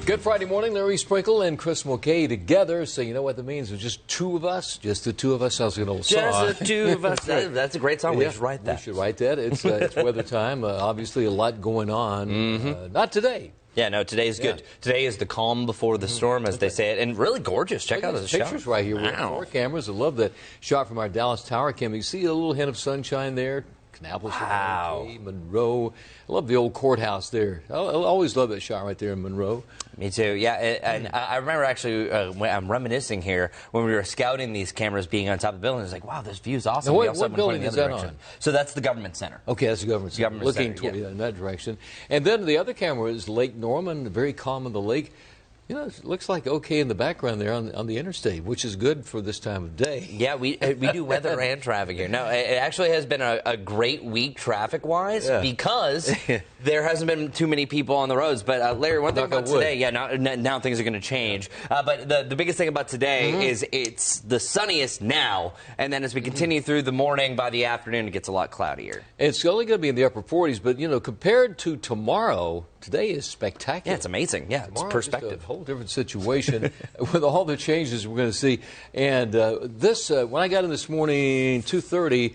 Good Friday morning, Larry Sprinkle and Chris Mulcahy together. So you know what that means? It's just two of us. Just the two of us. Sounds like an old song. Just the two of us. That's a great song. We should write that. We should write that. It's weather time. Obviously, a lot going on. Not today. Yeah, no, today's good. Today is the calm before the storm, as they say it, and really gorgeous. Check out the pictures right here. We have 4 cameras. I love that shot from our Dallas Tower camera. You see a little hint of sunshine there. Wow. Monroe. I love the old courthouse there. I always love that shot right there in Monroe. Me too. Yeah, and I remember actually when I'm reminiscing here when we were scouting these cameras being on top of the building. It's like, wow, this view's awesome. Now, what building is that on? So that's the government center. Okay, that's the government center. Looking toward in that direction. And then the other camera is Lake Norman, very calm on the lake. You know, it looks like okay in the background there on the interstate, which is good for this time of day. Yeah, we do weather and traffic here. No, it actually has been a great week traffic-wise because there hasn't been too many people on the roads. But, Larry, one thing about today, now things are going to change. But the biggest thing about today is it's the sunniest now, and then as we continue through the morning, by the afternoon, it gets a lot cloudier. It's only going to be in the upper 40s, but, you know, compared to tomorrow, today is spectacular. Yeah, it's amazing. Yeah, it's perspective. Whole different situation with all the changes we're going to see. And when I got in this morning, 2:30,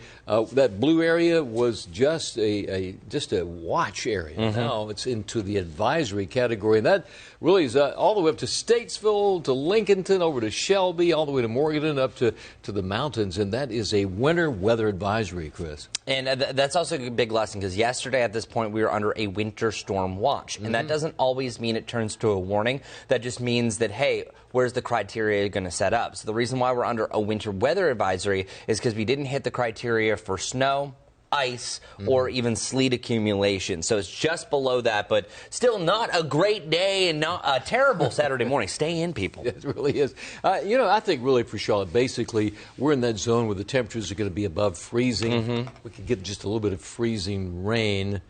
that blue area was just a watch area. Now it's into the advisory category, and that really is all the way up to Statesville, to Lincolnton, over to Shelby, all the way to Morganton, up to the mountains, and that is a winter weather advisory, Chris. And that's also a big lesson, because yesterday at this point we were under a winter storm watch, and that doesn't always mean it turns to a warning. That just means that, hey, where's the criteria going to set up? So the reason why we're under a winter weather advisory is because we didn't hit the criteria for snow, ice, or even sleet accumulation. So it's just below that, but still not a great day and not a terrible Saturday morning. Stay in, people. It really is. You know, I think really for Charlotte, basically, we're in that zone where the temperatures are going to be above freezing. We could get just a little bit of freezing rain.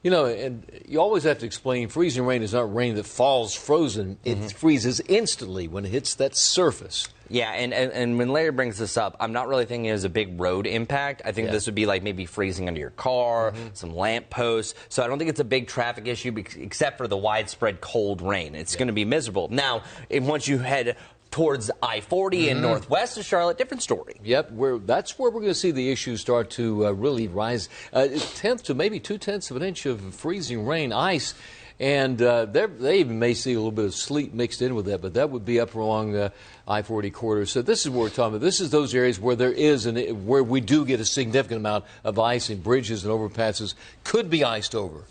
You know, and you always have to explain freezing rain is not rain that falls frozen. It freezes instantly when it hits that surface. Yeah, and when Larry brings this up, I'm not really thinking as a big road impact. I think this would be like maybe freezing under your car, some lamp posts. So I don't think it's a big traffic issue except for the widespread cold rain. It's going to be miserable. Now, once you head towards I-40 and northwest of Charlotte, different story. Yep, that's where we're going to see the issues start to really rise. Tenth to maybe 2/10 of an inch of freezing rain, ice, and they even may see a little bit of sleet mixed in with that, but that would be up along I-40 corridor. So this is what we're talking about. This is those areas where where we do get a significant amount of ice, and bridges and overpasses could be iced over.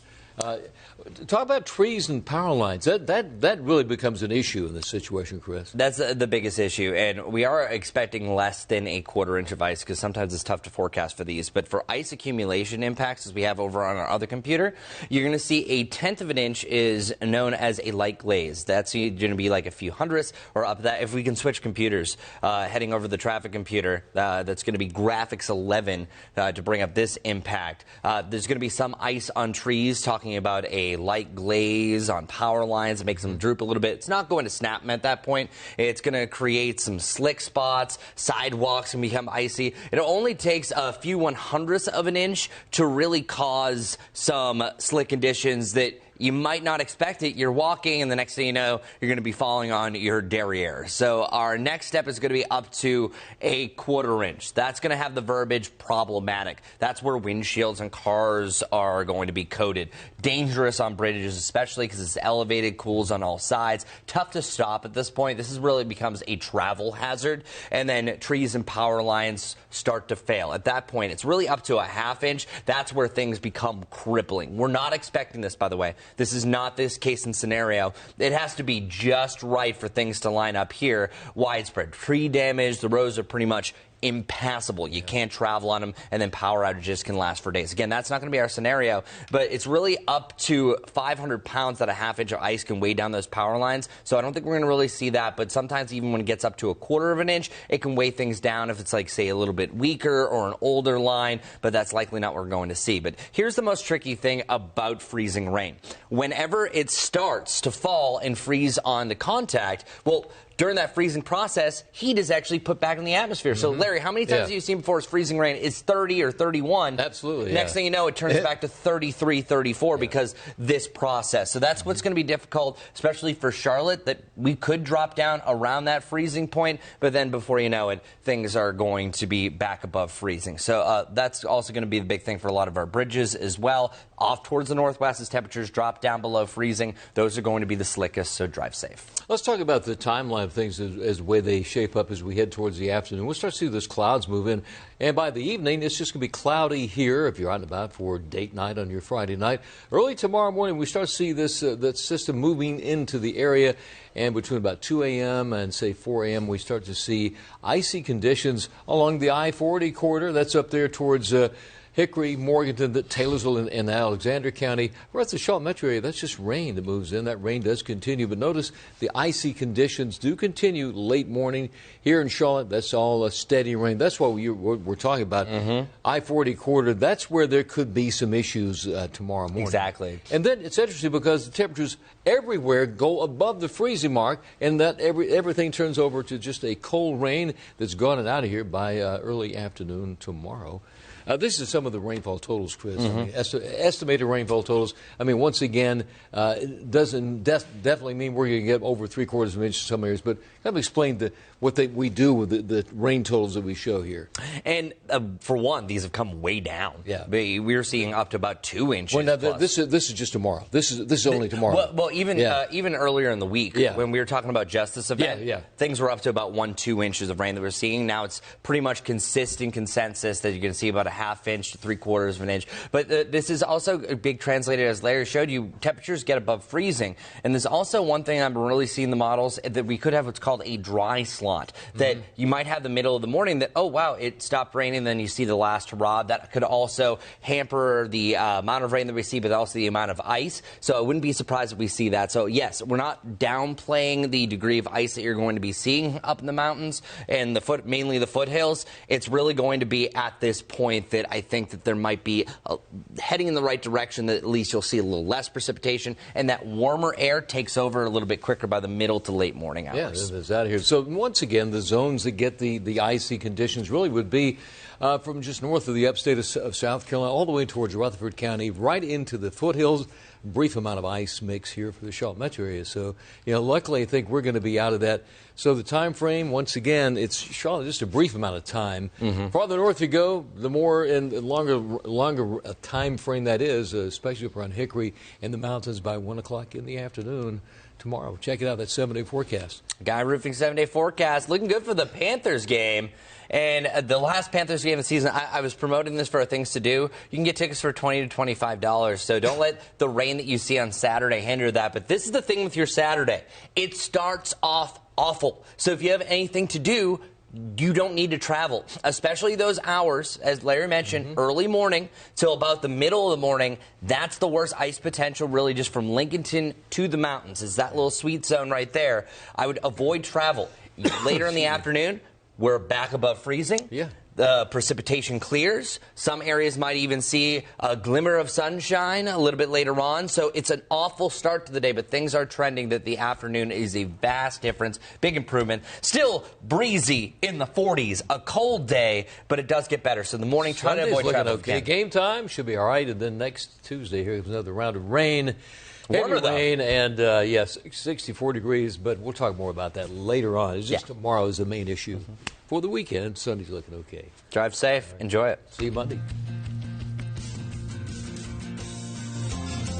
Talk about trees and power lines. That really becomes an issue in this situation, Chris. That's the biggest issue, and we are expecting less than a quarter-inch of ice because sometimes it's tough to forecast for these. But for ice accumulation impacts, as we have over on our other computer, you're going to see 1/10 of an inch is known as a light glaze. That's going to be like a few hundredths or up that. If we can switch computers, heading over the traffic computer, that's going to be graphics 11 to bring up this impact. There's going to be some ice on trees, talking about a light glaze on power lines. It makes them droop a little bit. It's not going to snap them at that point. It's going to create some slick spots. Sidewalks can become icy. It only takes a few 1/100ths of an inch to really cause some slick conditions that you might not expect it. You're walking, and the next thing you know, you're going to be falling on your derriere. So our next step is going to be up to a quarter-inch. That's going to have the verbiage problematic. That's where windshields and cars are going to be coated. Dangerous on bridges, especially because it's elevated, cools on all sides. Tough to stop at this point. This really becomes a travel hazard. And then trees and power lines start to fail. At that point, it's really up to a 1/2 inch. That's where things become crippling. We're not expecting this, by the way. This is not this case and scenario. It has to be just right for things to line up here. Widespread tree damage. The roads are pretty much impassable. You can't travel on them, and then power outages can last for days. Again, that's not going to be our scenario, but it's really up to 500 pounds that a 1/2 inch of ice can weigh down those power lines. So I don't think we're going to really see that, but sometimes even when it gets up to a 1/4 of an inch, it can weigh things down if it's like, say, a little bit weaker or an older line, but that's likely not what we're going to see. But here's the most tricky thing about freezing rain. Whenever it starts to fall and freeze on the contact, well, during that freezing process, heat is actually put back in the atmosphere. So, Larry, how many times have you seen before it's freezing rain? It's 30 or 31. Absolutely. Next thing you know, it turns back to 33, 34 because this process. So that's what's going to be difficult, especially for Charlotte, that we could drop down around that freezing point, but then before you know it, things are going to be back above freezing. So that's also going to be the big thing for a lot of our bridges as well. Off towards the northwest as temperatures drop down below freezing, those are going to be the slickest, so drive safe. Let's talk about the timeline of things as the way they shape up as we head towards the afternoon. We'll start to see those clouds move in, and by the evening, it's just going to be cloudy here if you're out and about for date night on your Friday night. Early tomorrow morning, we start to see this that system moving into the area, and between about 2 a.m. and, say, 4 a.m., we start to see icy conditions along the I-40 corridor. That's up there towards Hickory, Morganton, Taylorsville, and Alexander County. Whereas the Charlotte metro area, that's just rain that moves in. That rain does continue. But notice the icy conditions do continue late morning. Here in Charlotte, that's all a steady rain. That's what we're talking about. I-40 corridor, that's where there could be some issues tomorrow morning. Exactly. And then it's interesting because the temperatures everywhere go above the freezing mark, and that everything turns over to just a cold rain that's gone out of here by early afternoon tomorrow. This is some of the rainfall totals, Chris. I mean, estimated rainfall totals. I mean, once again, it doesn't definitely mean we're going to get over 3/4 of an inch in some areas, but kind of explain what we do with the rain totals that we show here. And for one, these have come way down. Yeah, we're seeing up to about 2 inches. Well, now this is just tomorrow. This is only tomorrow. Well, even earlier in the week, when we were talking about just this event, things were up to about 1-2 inches of rain that we're seeing. Now it's pretty much consistent consensus that you're going to see about a half inch to 3/4 of an inch. But this is also a big translated, as Larry showed you, temperatures get above freezing. And there's also one thing I'm really seeing in the models, that we could have what's called a dry slot. That you might have the middle of the morning that, oh, wow, it stopped raining, then you see the last hurrah. That could also hamper the amount of rain that we see, but also the amount of ice. So I wouldn't be surprised if we see that. So, yes, we're not downplaying the degree of ice that you're going to be seeing up in the mountains and mainly the foothills. It's really going to be at this point that I think that there might be heading in the right direction, that at least you'll see a little less precipitation, and that warmer air takes over a little bit quicker by the middle to late morning hours. Yeah, it's out of here. So once again, the zones that get the icy conditions really would be from just north of the upstate of South Carolina all the way towards Rutherford County, right into the foothills. Brief amount of ice mix here for the Charlotte metro area. So, luckily I think we're going to be out of that. So the time frame, once again, it's Charlotte, just a brief amount of time. Farther north you go, the more and longer time frame that is, especially up around Hickory and the mountains by 1 o'clock in the afternoon tomorrow. Check it out, that 7-day forecast. Guy Roofing 7-day forecast. Looking good for the Panthers game. And the last Panthers game of the season, I was promoting this for our Things to Do. You can get tickets for $20 to $25. So don't let the rain that you see on Saturday hinder that. But this is the thing with your Saturday. It starts off awful. So if you have anything to do, you don't need to travel, especially those hours, as Larry mentioned, early morning till about the middle of the morning. That's the worst ice potential, really, just from Lincolnton to the mountains. Is that little sweet zone right there. I would avoid travel. Later in the afternoon, we're back above freezing. Yeah. The precipitation clears. Some areas might even see a glimmer of sunshine a little bit later on. So it's an awful start to the day, but things are trending that the afternoon is a vast difference. Big improvement. Still breezy in the 40s. A cold day, but it does get better. So in the morning, try to avoid travel. Okay. Game time should be all right. And then next Tuesday, here comes another round of rain. Heavy rain and, yes, 64 degrees, but we'll talk more about that later on. It's just tomorrow is the main issue. For the weekend, Sunday's looking okay. Drive safe. Enjoy it. See you Monday.